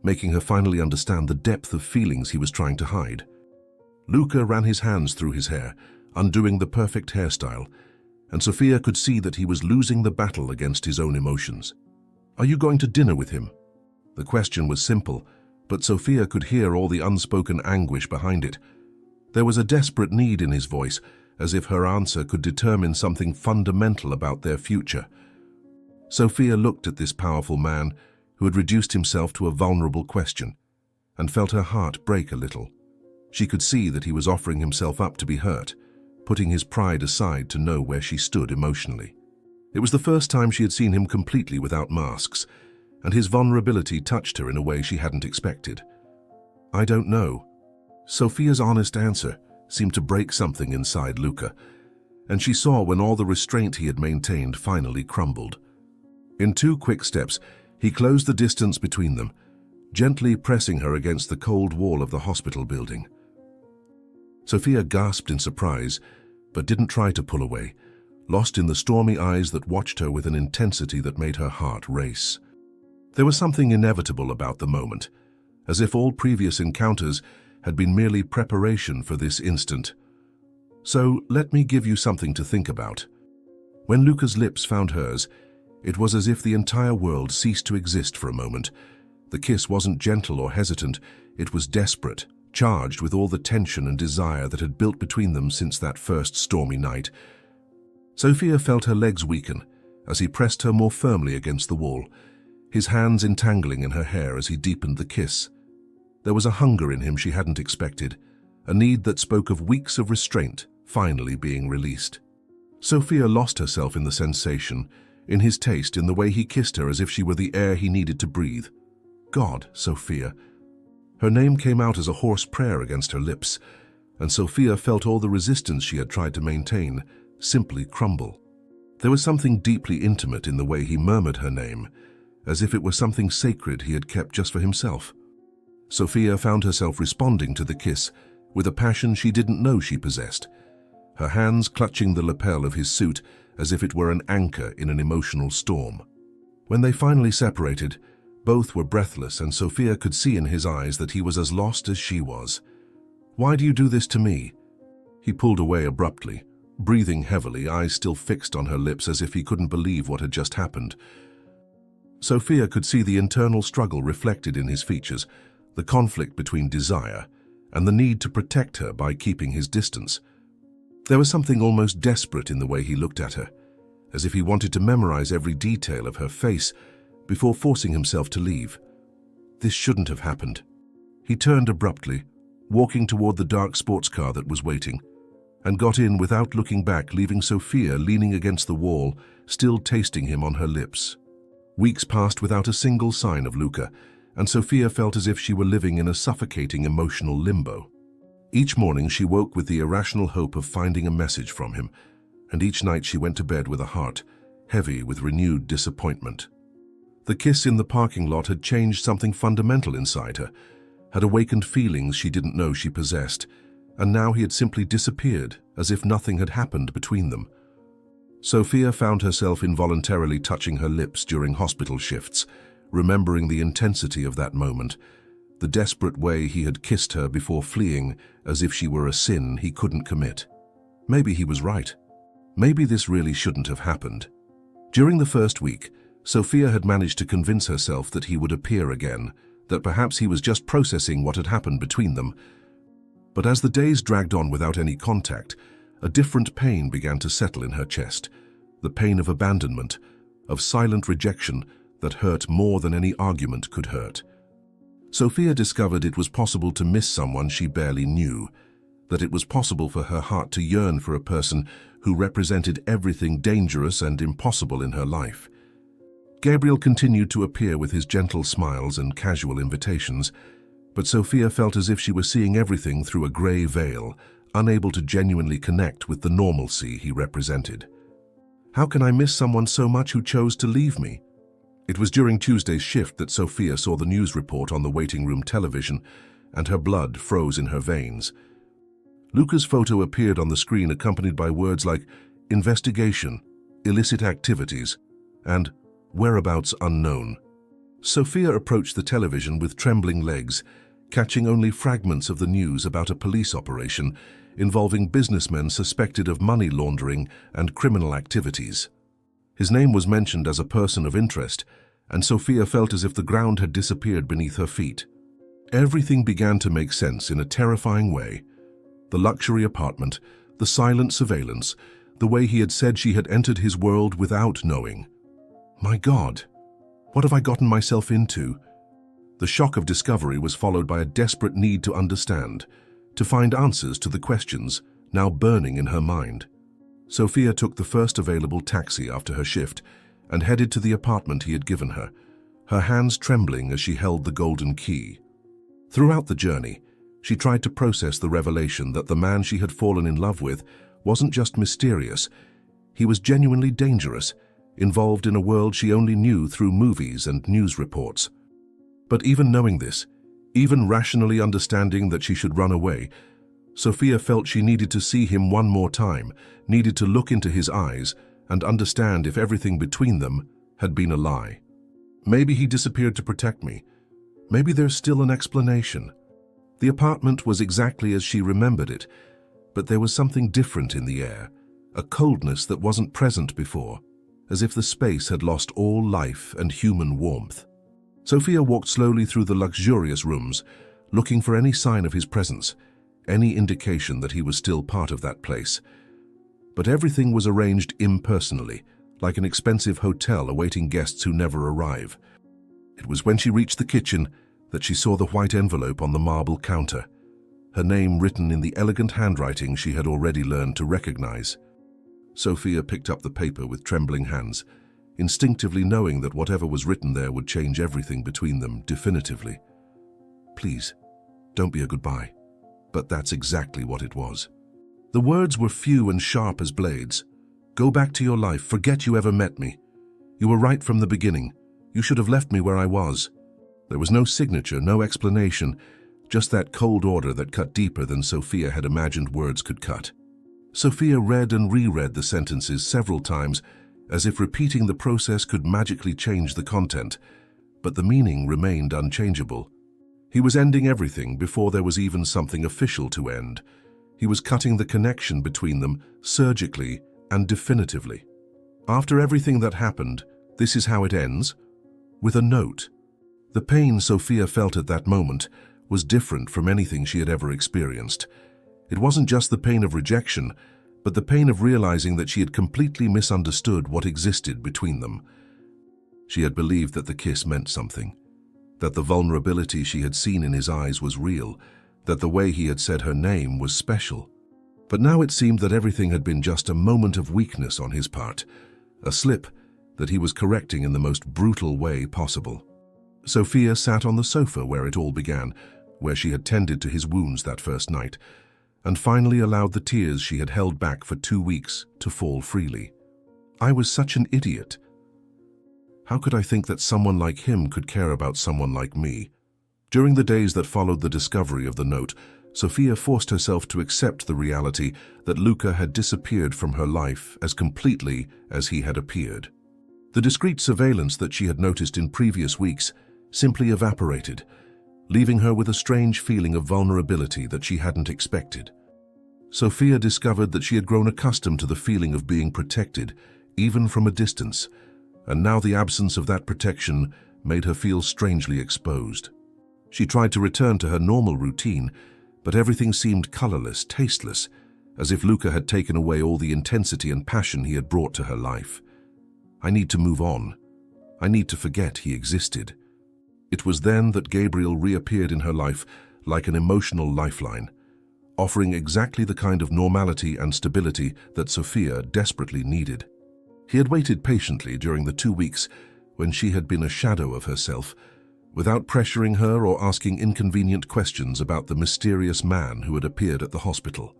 making her finally understand the depth of feelings he was trying to hide. Luca ran his hands through his hair, undoing the perfect hairstyle, and Sophia could see that he was losing the battle against his own emotions. "Are you going to dinner with him?" The question was simple, but Sophia could hear all the unspoken anguish behind it. There was a desperate need in his voice, as if her answer could determine something fundamental about their future. Sophia looked at this powerful man who had reduced himself to a vulnerable question, and felt her heart break a little. She could see that he was offering himself up to be hurt, putting his pride aside to know where she stood emotionally. It was the first time she had seen him completely without masks, and his vulnerability touched her in a way she hadn't expected. "I don't know." Sophia's honest answer seemed to break something inside Luca, and she saw when all the restraint he had maintained finally crumbled. In 2 quick steps, he closed the distance between them, gently pressing her against the cold wall of the hospital building. Sophia gasped in surprise, but didn't try to pull away, lost in the stormy eyes that watched her with an intensity that made her heart race. There was something inevitable about the moment, as if all previous encounters had been merely preparation for this instant. "So let me give you something to think about." When Luca's lips found hers, it was as if the entire world ceased to exist for a moment. The kiss wasn't gentle or hesitant, it was desperate, charged with all the tension and desire that had built between them since that first stormy night. Sophia felt her legs weaken as he pressed her more firmly against the wall, his hands entangling in her hair as he deepened the kiss. There was a hunger in him she hadn't expected, a need that spoke of weeks of restraint finally being released. Sophia lost herself in the sensation, in his taste, in the way he kissed her as if she were the air he needed to breathe. "God, Sophia." Her name came out as a hoarse prayer against her lips, and Sophia felt all the resistance she had tried to maintain simply crumble. There was something deeply intimate in the way he murmured her name, as if it were something sacred he had kept just for himself. Sophia found herself responding to the kiss with a passion she didn't know she possessed, her hands clutching the lapel of his suit as if it were an anchor in an emotional storm. When they finally separated, both were breathless, and Sophia could see in his eyes that he was as lost as she was. "Why do you do this to me?" He pulled away abruptly, breathing heavily, eyes still fixed on her lips as if he couldn't believe what had just happened. Sophia could see the internal struggle reflected in his features, the conflict between desire and the need to protect her by keeping his distance. There was something almost desperate in the way he looked at her, as if he wanted to memorize every detail of her face before forcing himself to leave. This shouldn't have happened. He turned abruptly, walking toward the dark sports car that was waiting, and got in without looking back, leaving Sophia leaning against the wall, still tasting him on her lips. Weeks passed without a single sign of Luca, and Sophia felt as if she were living in a suffocating emotional limbo. Each morning she woke with the irrational hope of finding a message from him, and each night she went to bed with a heart heavy with renewed disappointment. The kiss in the parking lot had changed something fundamental inside her, had awakened feelings she didn't know she possessed, and now he had simply disappeared, as if nothing had happened between them. Sophia found herself involuntarily touching her lips during hospital shifts, remembering the intensity of that moment, the desperate way he had kissed her before fleeing as if she were a sin he couldn't commit. Maybe he was right. Maybe this really shouldn't have happened. During the first week, Sophia had managed to convince herself that he would appear again, that perhaps he was just processing what had happened between them. But as the days dragged on without any contact, a different pain began to settle in her chest, the pain of abandonment, of silent rejection that hurt more than any argument could hurt. Sophia discovered it was possible to miss someone she barely knew, that it was possible for her heart to yearn for a person who represented everything dangerous and impossible in her life. Gabriel continued to appear with his gentle smiles and casual invitations, but Sophia felt as if she was seeing everything through a grey veil, unable to genuinely connect with the normalcy he represented. How can I miss someone so much who chose to leave me? It was during Tuesday's shift that Sophia saw the news report on the waiting room television, and her blood froze in her veins. Luca's photo appeared on the screen accompanied by words like investigation, illicit activities, and whereabouts unknown. Sophia approached the television with trembling legs, catching only fragments of the news about a police operation involving businessmen suspected of money laundering and criminal activities. His name was mentioned as a person of interest, and Sophia felt as if the ground had disappeared beneath her feet. Everything began to make sense in a terrifying way. The luxury apartment, the silent surveillance, the way he had said she had entered his world without knowing. My God, what have I gotten myself into? The shock of discovery was followed by a desperate need to understand, to find answers to the questions now burning in her mind. Sophia took the first available taxi after her shift and headed to the apartment he had given her, her hands trembling as she held the golden key. Throughout the journey, she tried to process the revelation that the man she had fallen in love with wasn't just mysterious, he was genuinely dangerous, involved in a world she only knew through movies and news reports. But even knowing this, even rationally understanding that she should run away, Sophia felt she needed to see him one more time, needed to look into his eyes and understand if everything between them had been a lie. Maybe he disappeared to protect me. Maybe there's still an explanation. The apartment was exactly as she remembered it, but there was something different in the air, a coldness that wasn't present before, as if the space had lost all life and human warmth. Sophia walked slowly through the luxurious rooms, looking for any sign of his presence, any indication that he was still part of that place. But everything was arranged impersonally, like an expensive hotel awaiting guests who never arrive. It was when she reached the kitchen that she saw the white envelope on the marble counter, her name written in the elegant handwriting she had already learned to recognize. Sophia picked up the paper with trembling hands, instinctively knowing that whatever was written there would change everything between them definitively. Please, don't be a goodbye. But that's exactly what it was. The words were few and sharp as blades. Go back to your life, forget you ever met me. You were right from the beginning. You should have left me where I was. There was no signature, no explanation, just that cold order that cut deeper than Sophia had imagined words could cut. Sophia read and reread the sentences several times, as if repeating the process could magically change the content, but the meaning remained unchangeable. He was ending everything before there was even something official to end. He was cutting the connection between them surgically and definitively. After everything that happened, this is how it ends, with a note. The pain Sophia felt at that moment was different from anything she had ever experienced. It wasn't just the pain of rejection, but the pain of realizing that she had completely misunderstood what existed between them. She had believed that the kiss meant something, that the vulnerability she had seen in his eyes was real, that the way he had said her name was special. But now it seemed that everything had been just a moment of weakness on his part, a slip that he was correcting in the most brutal way possible. Sophia sat on the sofa where it all began, where she had tended to his wounds that first night, and finally allowed the tears she had held back for 2 weeks to fall freely. I was such an idiot. How could I think that someone like him could care about someone like me? During the days that followed the discovery of the note, Sophia forced herself to accept the reality that Luca had disappeared from her life as completely as he had appeared. The discreet surveillance that she had noticed in previous weeks simply evaporated, leaving her with a strange feeling of vulnerability that she hadn't expected. Sophia discovered that she had grown accustomed to the feeling of being protected, even from a distance, and now the absence of that protection made her feel strangely exposed. She tried to return to her normal routine, but everything seemed colorless, tasteless, as if Luca had taken away all the intensity and passion he had brought to her life. I need to move on. I need to forget he existed. It was then that Gabriel reappeared in her life like an emotional lifeline, offering exactly the kind of normality and stability that Sophia desperately needed. He had waited patiently during the 2 weeks when she had been a shadow of herself, without pressuring her or asking inconvenient questions about the mysterious man who had appeared at the hospital.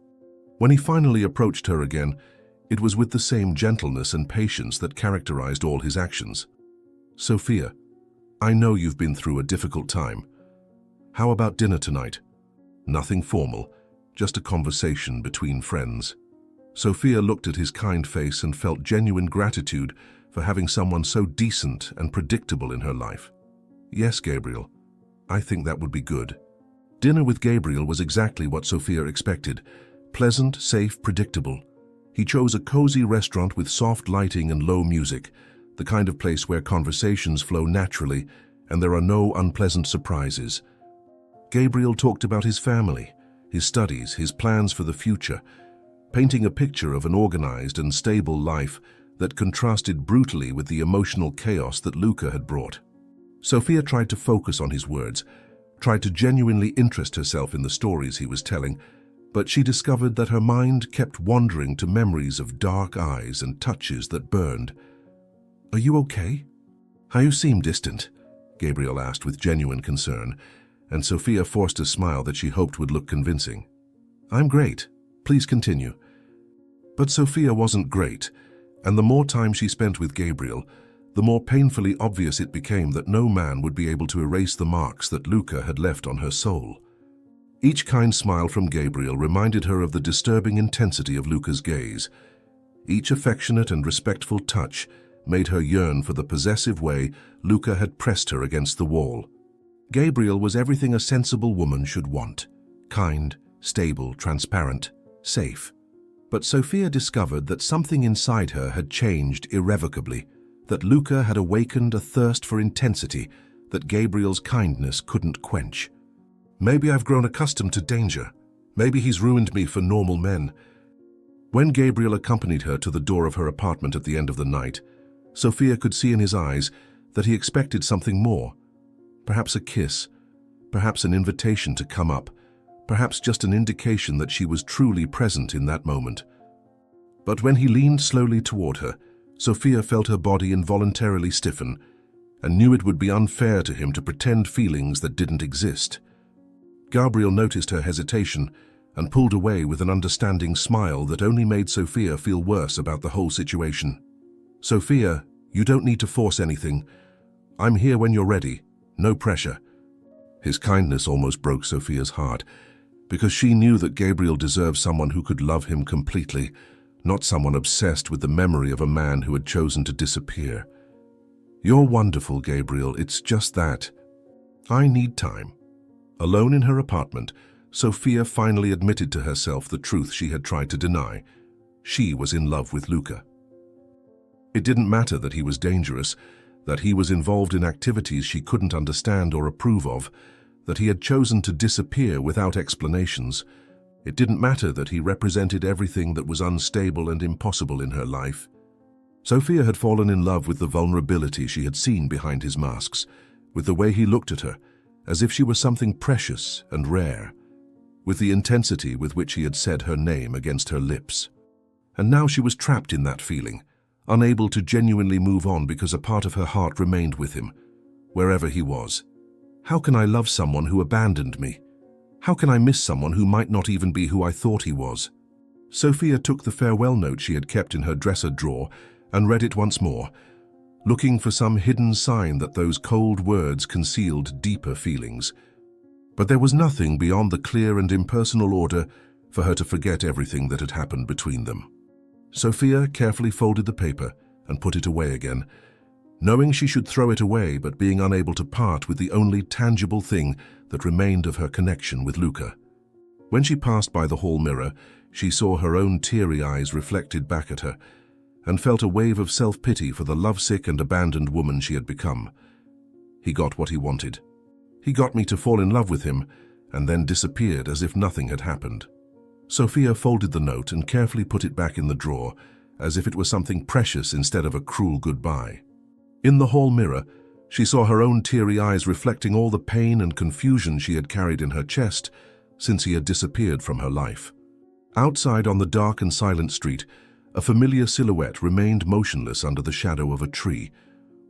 When he finally approached her again, it was with the same gentleness and patience that characterized all his actions. "Sophia, I know you've been through a difficult time. How about dinner tonight? Nothing formal, just a conversation between friends." Sophia looked at his kind face and felt genuine gratitude for having someone so decent and predictable in her life. "Yes, Gabriel, I think that would be good." Dinner with Gabriel was exactly what Sophia expected. Pleasant, safe, predictable. He chose a cozy restaurant with soft lighting and low music, the kind of place where conversations flow naturally and there are no unpleasant surprises. Gabriel talked about his family, his studies, his plans for the future, painting a picture of an organized and stable life that contrasted brutally with the emotional chaos that Luca had brought. Sophia tried to focus on his words, tried to genuinely interest herself in the stories he was telling, but she discovered that her mind kept wandering to memories of dark eyes and touches that burned. "Are you okay? How you seem distant?" Gabriel asked with genuine concern, and Sophia forced a smile that she hoped would look convincing. "I'm great. Please continue." But Sophia wasn't great, and the more time she spent with Gabriel, the more painfully obvious it became that no man would be able to erase the marks that Luca had left on her soul. Each kind smile from Gabriel reminded her of the disturbing intensity of Luca's gaze. Each affectionate and respectful touch made her yearn for the possessive way Luca had pressed her against the wall. Gabriel was everything a sensible woman should want: kind, stable, transparent, safe. But Sophia discovered that something inside her had changed irrevocably, that Luca had awakened a thirst for intensity that Gabriel's kindness couldn't quench. "Maybe I've grown accustomed to danger. Maybe he's ruined me for normal men." When Gabriel accompanied her to the door of her apartment at the end of the night, Sophia could see in his eyes that he expected something more. Perhaps a kiss, perhaps an invitation to come up, perhaps just an indication that she was truly present in that moment. But when he leaned slowly toward her, Sophia felt her body involuntarily stiffen and knew it would be unfair to him to pretend feelings that didn't exist. Gabriel noticed her hesitation and pulled away with an understanding smile that only made Sophia feel worse about the whole situation. "Sophia, you don't need to force anything. I'm here when you're ready. No pressure." His kindness almost broke Sophia's heart, because she knew that Gabriel deserved someone who could love him completely, not someone obsessed with the memory of a man who had chosen to disappear. "You're wonderful, Gabriel. It's just that. I need time." Alone in her apartment, Sophia finally admitted to herself the truth she had tried to deny. She was in love with Luca. It didn't matter that he was dangerous, that he was involved in activities she couldn't understand or approve of, that he had chosen to disappear without explanations. It didn't matter that he represented everything that was unstable and impossible in her life. Sophia had fallen in love with the vulnerability she had seen behind his masks, with the way he looked at her, as if she were something precious and rare, with the intensity with which he had said her name against her lips. And now she was trapped in that feeling, unable to genuinely move on because a part of her heart remained with him, wherever he was. How can I love someone who abandoned me? How can I miss someone who might not even be who I thought he was? Sophia took the farewell note she had kept in her dresser drawer and read it once more, looking for some hidden sign that those cold words concealed deeper feelings. But there was nothing beyond the clear and impersonal order for her to forget everything that had happened between them. Sophia carefully folded the paper and put it away again, knowing she should throw it away but being unable to part with the only tangible thing that remained of her connection with Luca. When she passed by the hall mirror, she saw her own teary eyes reflected back at her and felt a wave of self-pity for the lovesick and abandoned woman she had become. He got what he wanted. He got me to fall in love with him and then disappeared as if nothing had happened. Sophia folded the note and carefully put it back in the drawer, as if it were something precious instead of a cruel goodbye. In the hall mirror, she saw her own teary eyes reflecting all the pain and confusion she had carried in her chest since he had disappeared from her life. Outside on the dark and silent street, a familiar silhouette remained motionless under the shadow of a tree,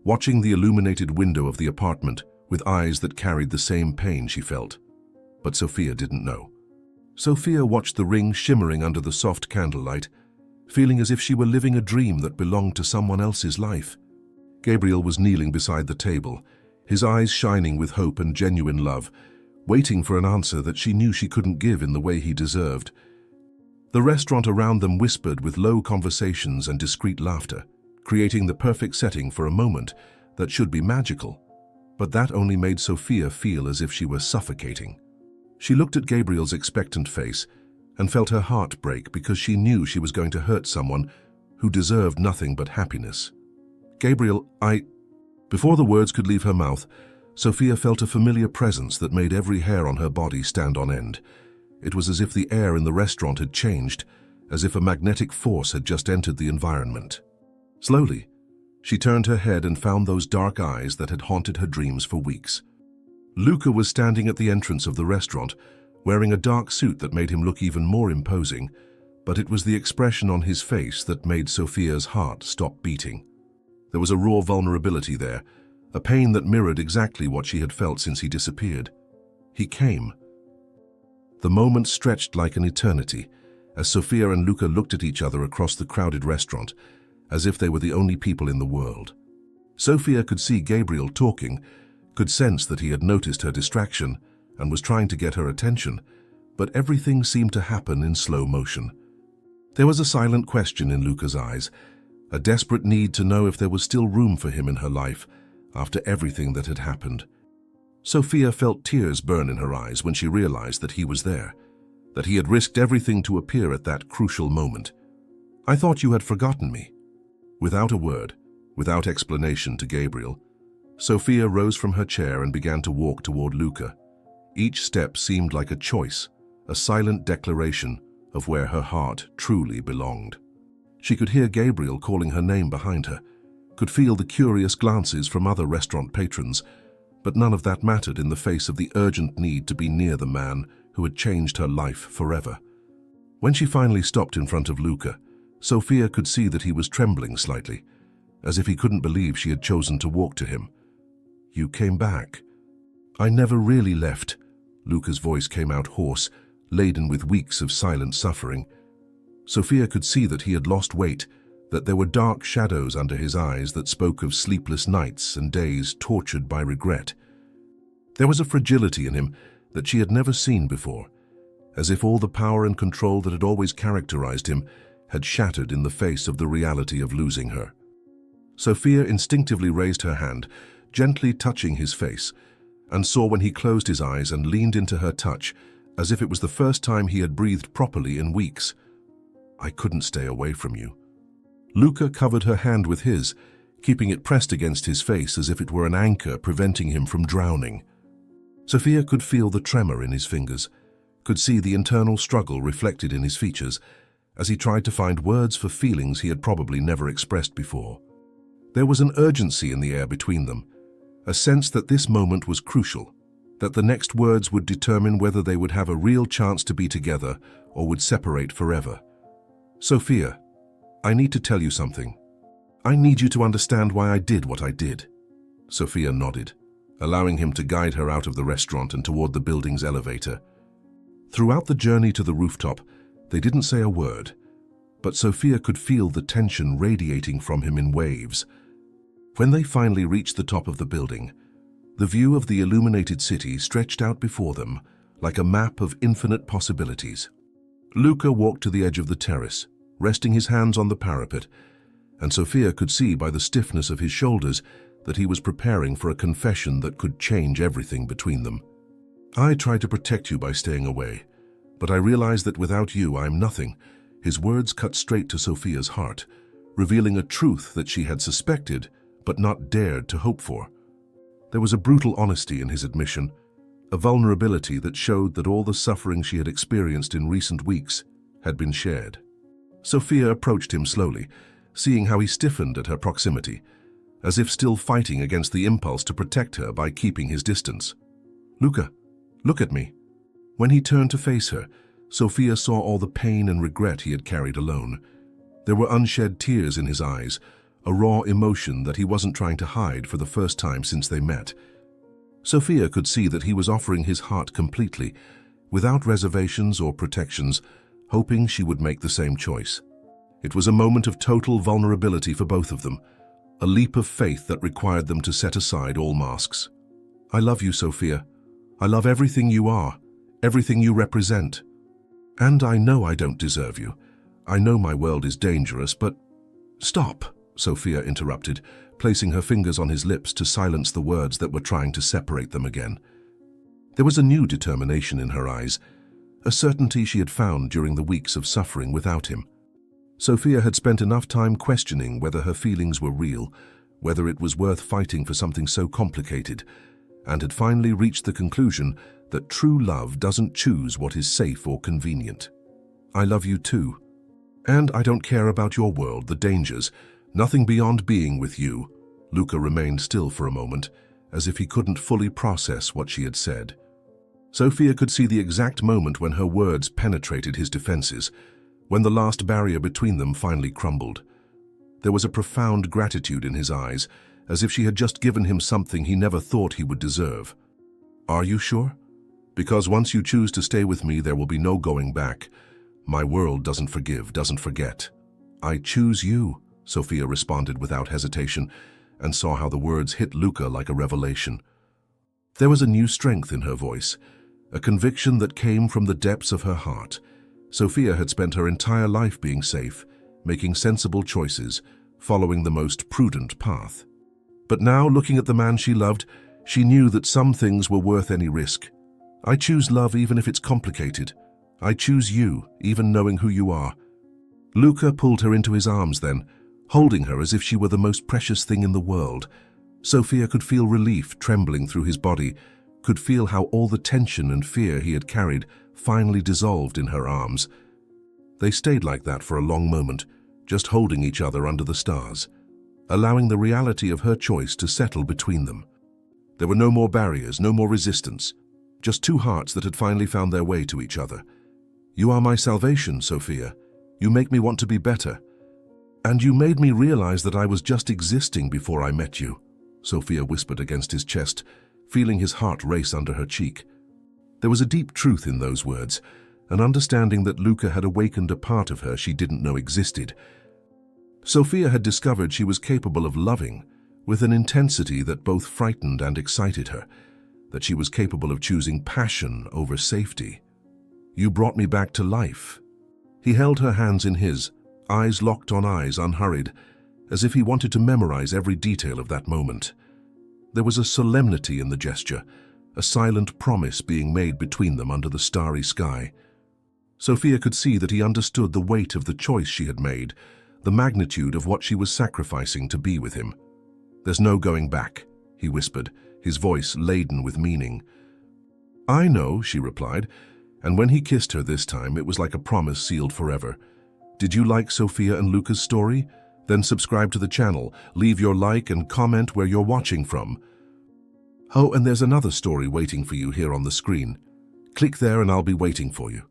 watching the illuminated window of the apartment with eyes that carried the same pain she felt. But Sophia didn't know. Sophia watched the ring shimmering under the soft candlelight, feeling as if she were living a dream that belonged to someone else's life. Gabriel was kneeling beside the table, his eyes shining with hope and genuine love, waiting for an answer that she knew she couldn't give in the way he deserved. The restaurant around them whispered with low conversations and discreet laughter, creating the perfect setting for a moment that should be magical. But that only made Sophia feel as if she were suffocating. She looked at Gabriel's expectant face and felt her heart break because she knew she was going to hurt someone who deserved nothing but happiness. "Gabriel, Before the words could leave her mouth, Sophia felt a familiar presence that made every hair on her body stand on end. It was as if the air in the restaurant had changed, as if a magnetic force had just entered the environment. Slowly, she turned her head and found those dark eyes that had haunted her dreams for weeks. Luca was standing at the entrance of the restaurant, wearing a dark suit that made him look even more imposing, but it was the expression on his face that made Sophia's heart stop beating. There was a raw vulnerability there, a pain that mirrored exactly what she had felt since he disappeared. He came. The moment stretched like an eternity, as Sophia and Luca looked at each other across the crowded restaurant, as if they were the only people in the world. Sophia could see Gabriel talking, could sense that he had noticed her distraction and was trying to get her attention, but everything seemed to happen in slow motion. There was a silent question in Luca's eyes, a desperate need to know if there was still room for him in her life after everything that had happened. Sophia felt tears burn in her eyes when she realized that he was there, that he had risked everything to appear at that crucial moment. "I thought you had forgotten me." Without a word, without explanation to Gabriel, Sophia rose from her chair and began to walk toward Luca. Each step seemed like a choice, a silent declaration of where her heart truly belonged. She could hear Gabriel calling her name behind her, could feel the curious glances from other restaurant patrons, but none of that mattered in the face of the urgent need to be near the man who had changed her life forever. When she finally stopped in front of Luca, Sophia could see that he was trembling slightly, as if he couldn't believe she had chosen to walk to him. "You came back." "I never really left." Luca's voice came out hoarse, laden with weeks of silent suffering. Sophia could see that he had lost weight, that there were dark shadows under his eyes that spoke of sleepless nights and days tortured by regret. There was a fragility in him that she had never seen before, as if all the power and control that had always characterized him had shattered in the face of the reality of losing her. Sophia instinctively raised her hand, gently touching his face, and saw when he closed his eyes and leaned into her touch, as if it was the first time he had breathed properly in weeks. "I couldn't stay away from you." Luca covered her hand with his, keeping it pressed against his face as if it were an anchor preventing him from drowning. Sophia could feel the tremor in his fingers, could see the internal struggle reflected in his features as he tried to find words for feelings he had probably never expressed before. There was an urgency in the air between them, a sense that this moment was crucial, that the next words would determine whether they would have a real chance to be together or would separate forever. "Sophia, I need to tell you something. I need you to understand why I did what I did." Sophia nodded, allowing him to guide her out of the restaurant and toward the building's elevator. Throughout the journey to the rooftop, they didn't say a word, but Sophia could feel the tension radiating from him in waves. When they finally reached the top of the building, the view of the illuminated city stretched out before them like a map of infinite possibilities. Luca walked to the edge of the terrace, resting his hands on the parapet, and Sophia could see by the stiffness of his shoulders that he was preparing for a confession that could change everything between them. I tried to protect you by staying away, but I realized that without you, I'm nothing. His words cut straight to Sophia's heart, revealing a truth that she had suspected but not dared to hope for. There was a brutal honesty in his admission, a vulnerability that showed that all the suffering she had experienced in recent weeks had been shared. Sophia approached him slowly, seeing how he stiffened at her proximity, as if still fighting against the impulse to protect her by keeping his distance. "Luca, look at me." When he turned to face her, Sophia saw all the pain and regret he had carried alone. There were unshed tears in his eyes, a raw emotion that he wasn't trying to hide for the first time since they met. Sophia could see that he was offering his heart completely, without reservations or protections, hoping she would make the same choice. It was a moment of total vulnerability for both of them, a leap of faith that required them to set aside all masks. "I love you, Sophia. I love everything you are, everything you represent. And I know I don't deserve you. I know my world is dangerous, but—" "Stop," Sophia interrupted, placing her fingers on his lips to silence the words that were trying to separate them again. There was a new determination in her eyes, a certainty she had found during the weeks of suffering without him. Sophia had spent enough time questioning whether her feelings were real, whether it was worth fighting for something so complicated, and had finally reached the conclusion that true love doesn't choose what is safe or convenient. "I love you too. And I don't care about your world, the dangers, nothing beyond being with you." Luca remained still for a moment, as if he couldn't fully process what she had said. Sophia could see the exact moment when her words penetrated his defenses, when the last barrier between them finally crumbled. There was a profound gratitude in his eyes, as if she had just given him something he never thought he would deserve. "Are you sure? Because once you choose to stay with me, there will be no going back. My world doesn't forgive, doesn't forget." "I choose you," Sophia responded without hesitation, and saw how the words hit Luca like a revelation. There was a new strength in her voice, a conviction that came from the depths of her heart. Sophia had spent her entire life being safe, making sensible choices, following the most prudent path. But now, looking at the man she loved, she knew that some things were worth any risk. "I choose love even if it's complicated. I choose you, even knowing who you are." Luca pulled her into his arms then, holding her as if she were the most precious thing in the world. Sophia could feel relief trembling through his body, could feel how all the tension and fear he had carried finally dissolved in her arms. They stayed like that for a long moment, just holding each other under the stars, allowing the reality of her choice to settle between them. There were no more barriers, no more resistance, just two hearts that had finally found their way to each other. "You are my salvation, Sophia. You make me want to be better. And you made me realize that I was just existing before I met you," Sophia whispered against his chest, feeling his heart race under her cheek. There was a deep truth in those words, an understanding that Luca had awakened a part of her she didn't know existed. Sophia had discovered she was capable of loving with an intensity that both frightened and excited her, that she was capable of choosing passion over safety. "You brought me back to life." He held her hands in his, eyes locked on eyes, unhurried, as if he wanted to memorize every detail of that moment. There was a solemnity in the gesture, a silent promise being made between them under the starry sky. Sophia could see that he understood the weight of the choice she had made, the magnitude of what she was sacrificing to be with him. "There's no going back," he whispered, his voice laden with meaning. "I know," she replied, and when he kissed her this time, it was like a promise sealed forever. Did you like Sophia and Luca's story? Then subscribe to the channel, leave your like and comment where you're watching from. Oh, and there's another story waiting for you here on the screen. Click there and I'll be waiting for you.